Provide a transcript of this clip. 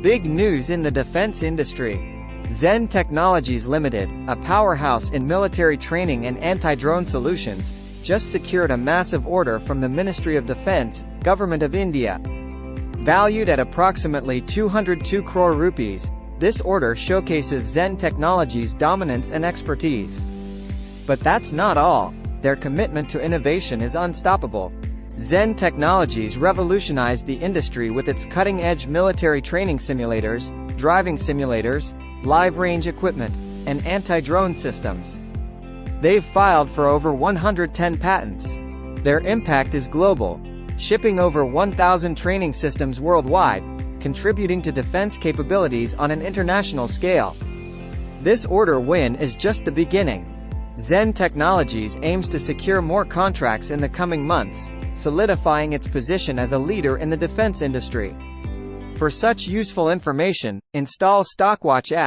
Big news in the defense industry. Zen Technologies Limited, a powerhouse in military training and anti-drone solutions, just secured a massive order from the Ministry of Defence, Government of India. Valued at approximately 202 crore rupees, this order showcases Zen Technologies' dominance and expertise. But that's not all. Their commitment to innovation is unstoppable. Zen Technologies revolutionized the industry with its cutting-edge military training simulators, driving simulators, live-range equipment, and anti-drone systems. They've filed for over 110 patents. Their impact is global, shipping over 1,000 training systems worldwide, contributing to defense capabilities on an international scale. This order win is just the beginning. Zen Technologies aims to secure more contracts in the coming months, solidifying its position as a leader in the defense industry. For such useful information, install Stockwatch app.